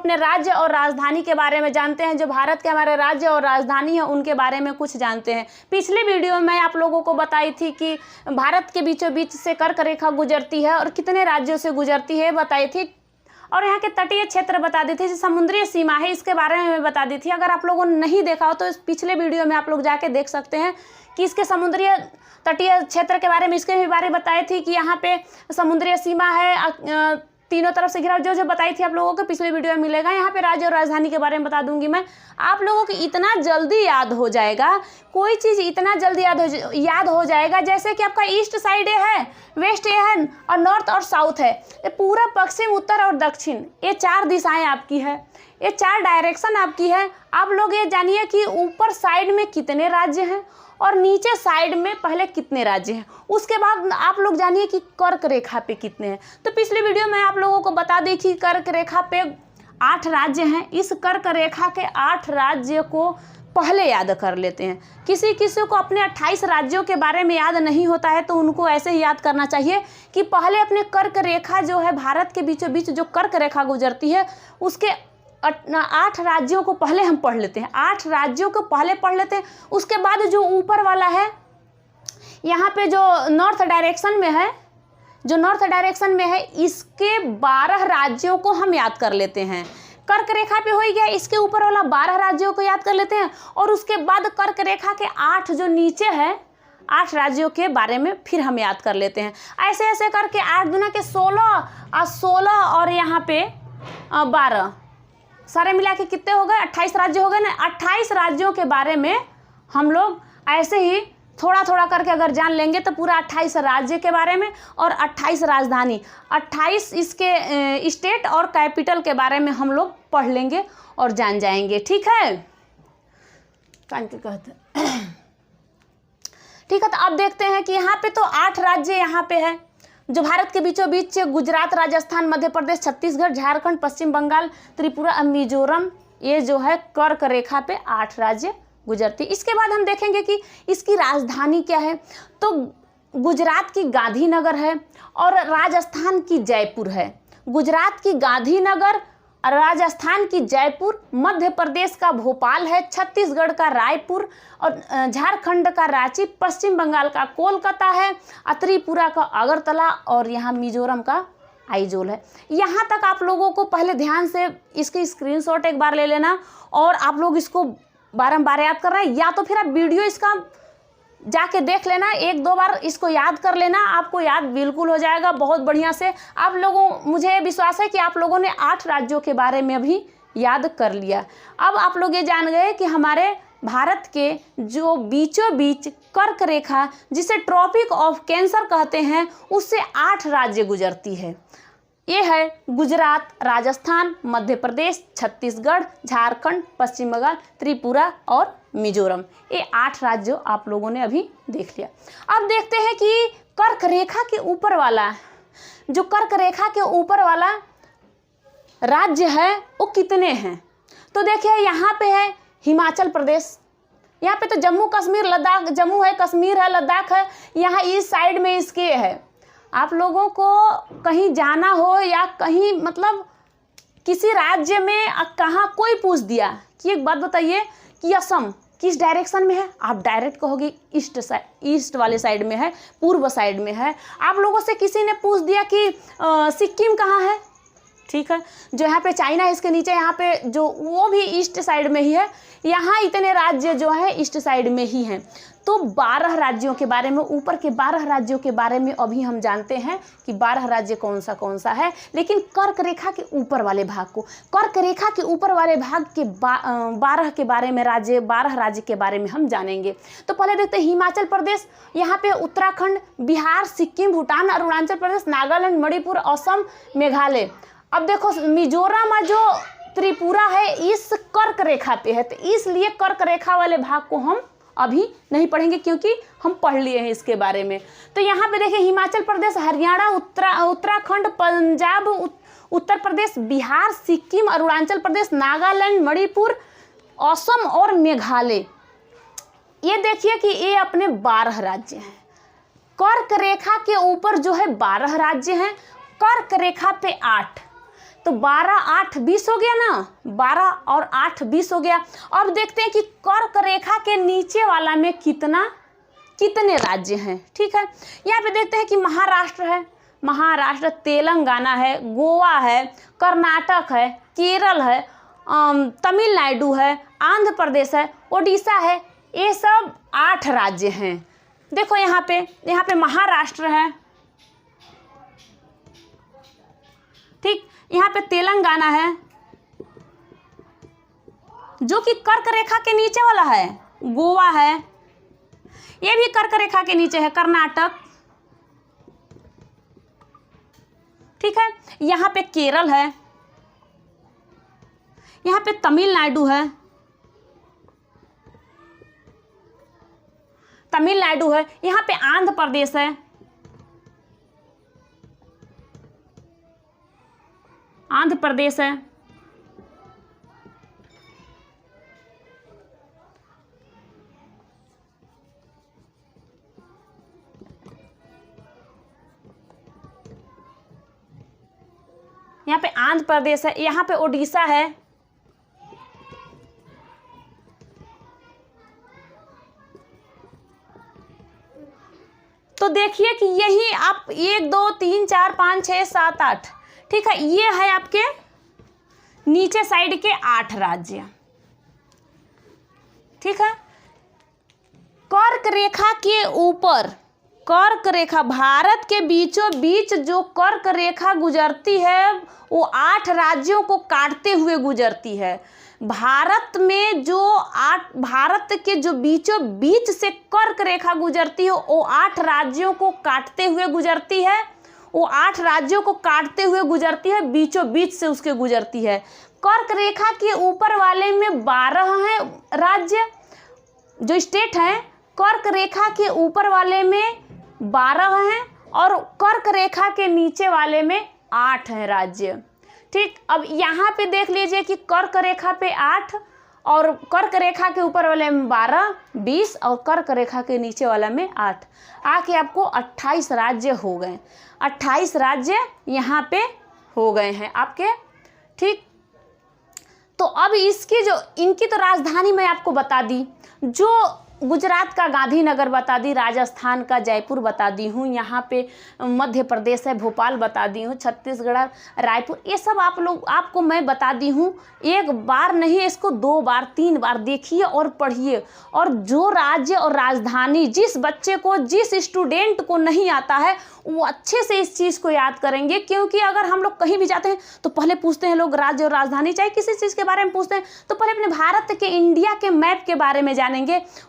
अपने राज्य और राजधानी के बारे में जानते हैं। जो भारत के हमारे राज्य और राजधानी है उनके बारे में कुछ जानते हैं। पिछले वीडियो में आप लोगों को बताई थी कि भारत के बीचों बीच से कर्क रेखा गुजरती है और कितने राज्यों से गुजरती है बताई थी, और यहाँ के तटीय क्षेत्र बता दी थी, जो समुद्री सीमा है इसके बारे में बता दी थी। अगर आप लोगों ने नहीं देखा हो तो इस पिछले वीडियो में आप लोग जाके देख सकते हैं कि इसके समुद्री तटीय क्षेत्र के बारे में, इसके भी बारे में बताई थी कि यहाँ पे समुद्री सीमा है, तीनों तरफ से घिरा, जो बताई थी आप लोगों को पिछले वीडियो में मिलेगा। यहाँ पे राज्य और राजधानी के बारे में बता दूंगी मैं। आप लोगों को इतना जल्दी याद हो जाएगा, कोई चीज़ इतना जल्दी याद हो जाएगा जैसे कि आपका ईस्ट साइड है, वेस्ट है और नॉर्थ और साउथ है। ये पूरा पश्चिम, उत्तर और दक्षिण, ये 4 दिशाएं आपकी है, ये 4 डायरेक्शन आपकी है। आप लोग ये जानिए कि ऊपर साइड में कितने राज्य हैं और नीचे साइड में पहले कितने राज्य हैं, उसके बाद आप लोग जानिए कि कर्क रेखा पे कितने हैं। तो पिछले वीडियो में आप लोगों को बता दी कि कर्क रेखा पे 8 राज्य हैं। इस कर्क रेखा के 8 राज्य को पहले याद कर लेते हैं। किसी किसी को अपने 28 राज्यों के बारे में याद नहीं होता है तो उनको ऐसे ही याद करना चाहिए कि पहले अपने कर्क रेखा जो है, भारत के बीचों बीच जो कर्क रेखा गुजरती है उसके 8 राज्यों को पहले हम पढ़ लेते हैं। 8 राज्यों को पहले पढ़ लेते हैं। उसके बाद जो ऊपर वाला है, यहाँ पे जो नॉर्थ डायरेक्शन में है, जो नॉर्थ डायरेक्शन में है, इसके 12 राज्यों को हम याद कर लेते हैं। कर्क रेखा पे हो गया, इसके ऊपर वाला 12 राज्यों को याद कर लेते हैं और उसके बाद कर्क रेखा के 8 जो नीचे है, 8 राज्यों के बारे में फिर हम याद कर लेते हैं। ऐसे ऐसे करके 8 दूना के 16 और यहाँ पे 12, सारे मिला के कितने हो गए? 28 राज्य हो गए ना। 28 राज्यों के बारे में हम लोग ऐसे ही थोड़ा थोड़ा करके अगर जान लेंगे तो पूरा 28 राज्य के बारे में और 28 राजधानी, 28 इसके स्टेट और कैपिटल के बारे में हम लोग पढ़ लेंगे और जान जाएंगे। ठीक है, ठीक है। तो अब देखते हैं कि यहाँ पे तो 8 राज्य यहाँ पे है जो भारत के बीचों बीच गुजरात, राजस्थान, मध्य प्रदेश, छत्तीसगढ़, झारखंड, पश्चिम बंगाल, त्रिपुरा, मिजोरम, ये जो है कर्क रेखा पे 8 राज्य गुजरती। इसके बाद हम देखेंगे कि इसकी राजधानी क्या है। तो गुजरात की गांधीनगर है और राजस्थान की जयपुर है। गुजरात की गांधीनगर, राजस्थान की जयपुर, मध्य प्रदेश का भोपाल है, छत्तीसगढ़ का रायपुर और झारखंड का रांची, पश्चिम बंगाल का कोलकाता है, त्रिपुरा का अगरतला और यहाँ मिजोरम का आइजोल है। यहाँ तक आप लोगों को पहले ध्यान से इसकी स्क्रीनशॉट एक बार ले लेना और आप लोग इसको बारंबार याद कर रहे हैं, या तो फिर आप वीडियो इसका जाके देख लेना, 1-2 बार इसको याद कर लेना, आपको याद बिल्कुल हो जाएगा बहुत बढ़िया से। आप लोगों, मुझे विश्वास है कि आप लोगों ने 8 राज्यों के बारे में भी याद कर लिया। अब आप लोग ये जान गए कि हमारे भारत के जो बीचों बीच कर्क रेखा, जिसे ट्रॉपिक ऑफ कैंसर कहते हैं, उससे 8 राज्य गुजरती है। ये है गुजरात, राजस्थान, मध्य प्रदेश, छत्तीसगढ़, झारखंड, पश्चिम बंगाल, त्रिपुरा और मिजोरम। ये 8 राज्यों आप लोगों ने अभी देख लिया। अब देखते हैं कि कर्क रेखा के ऊपर वाला, जो कर्क रेखा के ऊपर वाला राज्य है वो कितने हैं। तो देखिए यहाँ पे है हिमाचल प्रदेश, यहाँ पे तो जम्मू कश्मीर, लद्दाख, जम्मू है, कश्मीर है, लद्दाख है, यहाँ इस साइड में इसके है। आप लोगों को कहीं जाना हो या कहीं मतलब किसी राज्य में कहाँ कोई पूछ दिया कि एक बात बताइए कि असम किस डायरेक्शन में है, आप डायरेक्ट कहोगे ईस्ट वाले साइड में है, पूर्व साइड में है। आप लोगों से किसी ने पूछ दिया कि सिक्किम कहाँ है, ठीक है, जो यहाँ पे चाइना है इसके नीचे, यहाँ पे जो वो भी ईस्ट साइड में ही है। यहाँ इतने राज्य जो है ईस्ट साइड में ही हैं। तो 12 राज्यों के बारे में, ऊपर के 12 राज्यों के बारे में अभी हम जानते हैं कि 12 राज्य कौन सा है। लेकिन कर्क रेखा के ऊपर वाले भाग को, कर्क रेखा के ऊपर वाले भाग के 12 के बारे में, 12 राज्य के बारे में हम जानेंगे। तो पहले देखते हैं हिमाचल प्रदेश, यहाँ पे उत्तराखंड, बिहार, सिक्किम, भूटान, अरुणाचल प्रदेश, नागालैंड, मणिपुर, असम, मेघालय। अब देखो मिजोरम जो त्रिपुरा है इस कर्क रेखा पे है, तो इसलिए कर्क रेखा वाले भाग को हम अभी नहीं पढ़ेंगे क्योंकि हम पढ़ लिए हैं इसके बारे में। तो यहाँ पे देखिए हिमाचल प्रदेश, हरियाणा, उत्तराखंड, पंजाब, उत्तर प्रदेश, बिहार, सिक्किम, अरुणाचल प्रदेश, नागालैंड, मणिपुर, असम और मेघालय। ये देखिए कि ये अपने 12 राज्य हैं। कर्क रेखा के ऊपर जो है 12 राज्य हैं, कर्क रेखा पे 8। तो 12 8 20 हो गया ना, 12 और 8 20 हो गया। अब देखते हैं कि कर्क रेखा के नीचे वाला में कितने राज्य हैं। ठीक है, यहाँ पे देखते हैं कि महाराष्ट्र है, महाराष्ट्र, तेलंगाना है, गोवा है, कर्नाटक है, केरल है, तमिलनाडु है, आंध्र प्रदेश है, उड़ीसा है, ये सब 8 राज्य हैं। देखो यहाँ पे महाराष्ट्र है, ठीक, यहाँ पे तेलंगाना है जो कि कर्क रेखा के नीचे वाला है, गोवा है, ये भी कर्क रेखा के नीचे है, कर्नाटक, ठीक है, यहाँ पे केरल है, यहाँ पे तमिलनाडु है, यहाँ पे आंध्र प्रदेश है, आंध्र प्रदेश है, यहाँ पे आंध्र प्रदेश है, यहाँ पे उड़ीसा है, तो देखिए कि यही आप 1 2 3 4 5 6 7 8, ठीक है, ये है आपके नीचे साइड के 8 राज्य। ठीक है, कर्क रेखा के ऊपर, कर्क रेखा, भारत के बीचों बीच जो कर्क रेखा गुजरती है वो 8 राज्यों को काटते हुए गुजरती है। भारत के जो बीचों बीच से कर्क रेखा गुजरती है वो 8 राज्यों को काटते हुए गुजरती है, वो 8 राज्यों को काटते हुए गुजरती है, बीचों बीच से उसके गुजरती है। कर्क रेखा के ऊपर वाले में 12 हैं राज्य, जो स्टेट हैं, कर्क रेखा के ऊपर वाले में 12 हैं और कर्क रेखा के नीचे वाले में 8 हैं राज्य। ठीक, अब यहाँ पे देख लीजिए कि कर्क रेखा पे 8 और कर्क रेखा के ऊपर वाले में 12 20 और कर्क रेखा के नीचे वाला में 8, आके आपको 28 राज्य हो गए, 28 राज्य यहाँ पे हो गए हैं आपके। ठीक, तो अब इनकी तो राजधानी मैं आपको बता दी, जो गुजरात का गांधीनगर बता दी, राजस्थान का जयपुर बता दी हूँ, यहाँ पे मध्य प्रदेश है भोपाल बता दी हूँ, छत्तीसगढ़ रायपुर, ये सब आपको मैं बता दी हूँ। एक बार नहीं, इसको 2 बार 3 बार देखिए और पढ़िए, और जो राज्य और राजधानी जिस बच्चे को, जिस स्टूडेंट को नहीं आता है वो अच्छे से इस चीज़ को याद करेंगे, क्योंकि अगर हम लोग कहीं भी जाते हैं तो पहले पूछते हैं लोग राज्य और राजधानी, चाहे किसी चीज़ के बारे में पूछते हैं तो पहले अपने भारत के, इंडिया के मैप के बारे में जानेंगे,